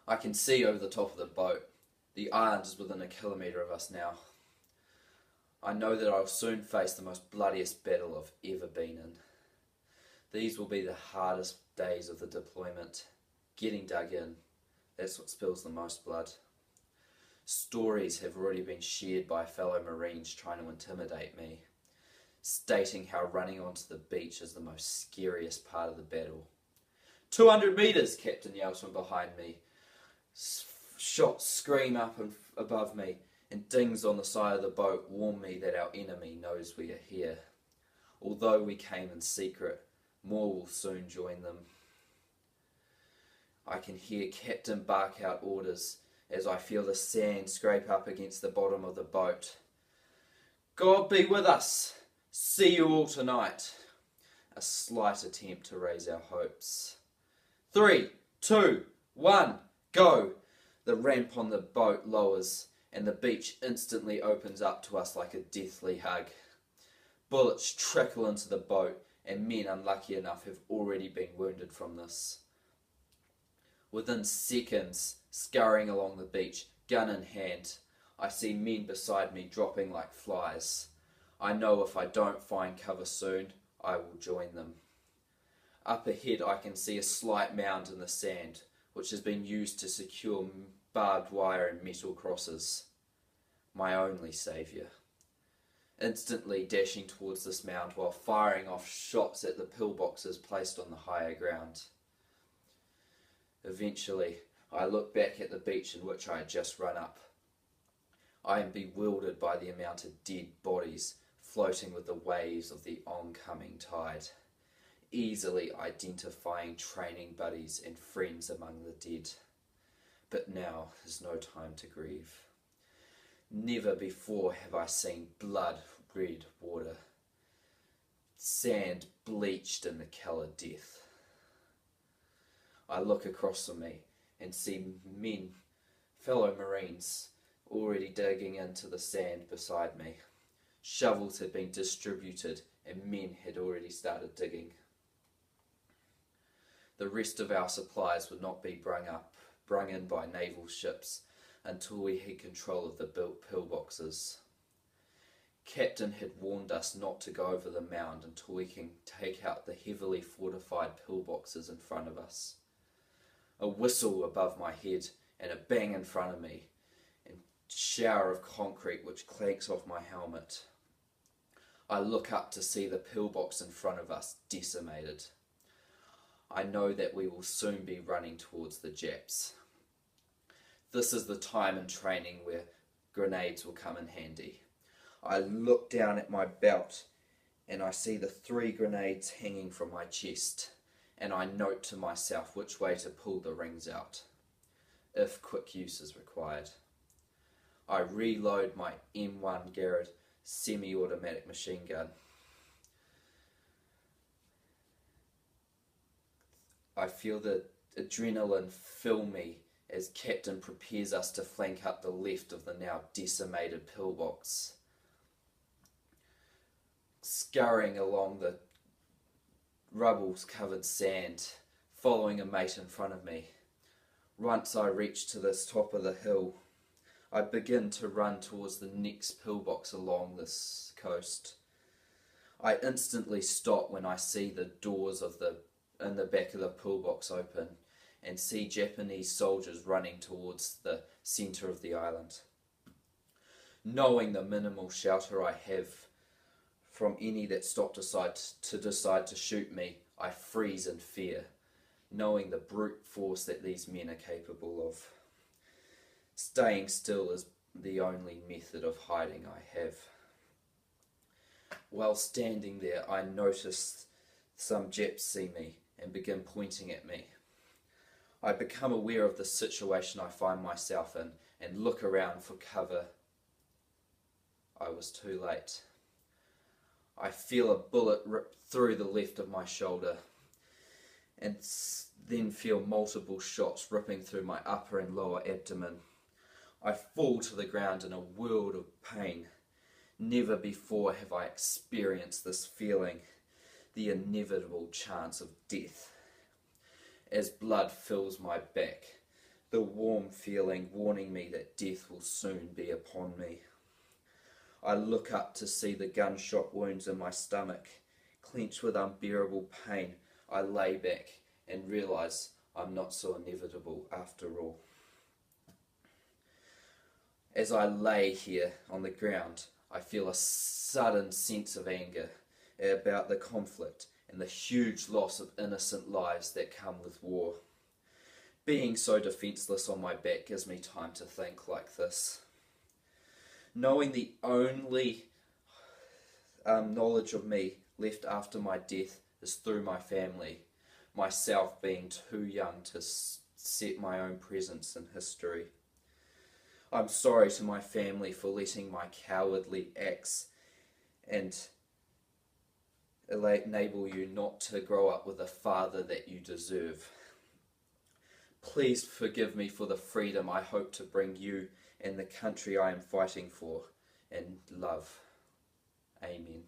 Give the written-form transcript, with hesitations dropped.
I can see over the top of the boat. The island is within a kilometre of us now. I know that I'll soon face the most bloodiest battle I've ever been in. These will be the hardest days of the deployment. Getting dug in, that's what spills the most blood. Stories have already been shared by fellow Marines trying to intimidate me, stating how running onto the beach is the most scariest part of the battle. 200 metres, Captain yells from behind me. Shots scream up and above me, and dings on the side of the boat warn me that our enemy knows we are here. Although we came in secret, more will soon join them. I can hear Captain bark out orders as I feel the sand scrape up against the bottom of the boat. God be with us. See you all tonight. A slight attempt to raise our hopes. 3, 2, 1, go! The ramp on the boat lowers, and the beach instantly opens up to us like a deathly hug. Bullets trickle into the boat, and men unlucky enough have already been wounded from this. Within seconds, scurrying along the beach, gun in hand, I see men beside me dropping like flies. I know if I don't find cover soon, I will join them. Up ahead I can see a slight mound in the sand, which has been used to secure barbed wire and metal crosses. My only saviour. Instantly dashing towards this mound while firing off shots at the pillboxes placed on the higher ground. Eventually, I look back at the beach in which I had just run up. I am bewildered by the amount of dead bodies floating with the waves of the oncoming tide, easily identifying training buddies and friends among the dead. But now is no time to grieve. Never before have I seen blood-red water, sand bleached in the colour death. I look across from me and see men, fellow Marines, already digging into the sand beside me. Shovels had been distributed and men had already started digging. The rest of our supplies would not be brung in by naval ships until we had control of the built pillboxes. Captain had warned us not to go over the mound until we can take out the heavily fortified pillboxes in front of us. A whistle above my head and a bang in front of me, and a shower of concrete which clanks off my helmet. I look up to see the pillbox in front of us decimated. I know that we will soon be running towards the Japs. This is the time in training where grenades will come in handy. I look down at my belt and I see the 3 grenades hanging from my chest, and I note to myself which way to pull the rings out, if quick use is required. I reload my M1 Garand semi-automatic machine gun. I feel the adrenaline fill me as Captain prepares us to flank up the left of the now decimated pillbox. Scurrying along the rubble-covered sand, following a mate in front of me. Once I reach to this top of the hill, I begin to run towards the next pillbox along this coast. I instantly stop when I see the doors in the back of the pillbox open and see Japanese soldiers running towards the centre of the island. Knowing the minimal shelter I have from any that decide to shoot me, I freeze in fear, knowing the brute force that these men are capable of. Staying still is the only method of hiding I have. While standing there, I notice some Japs see me and begin pointing at me. I become aware of the situation I find myself in and look around for cover. I was too late. I feel a bullet rip through the left of my shoulder and then feel multiple shots ripping through my upper and lower abdomen. I fall to the ground in a world of pain. Never before have I experienced this feeling, the inevitable chance of death. As blood fills my back, the warm feeling warning me that death will soon be upon me. I look up to see the gunshot wounds in my stomach. Clenched with unbearable pain, I lay back and realise I'm not so inevitable after all. As I lay here on the ground, I feel a sudden sense of anger about the conflict and the huge loss of innocent lives that come with war. Being so defenceless on my back gives me time to think like this. Knowing the only knowledge of me left after my death is through my family, myself being too young to set my own presence in history. I'm sorry to my family for letting my cowardly acts and enable you not to grow up with the father that you deserve. Please forgive me for the freedom I hope to bring you and the country I am fighting for, and love. Amen.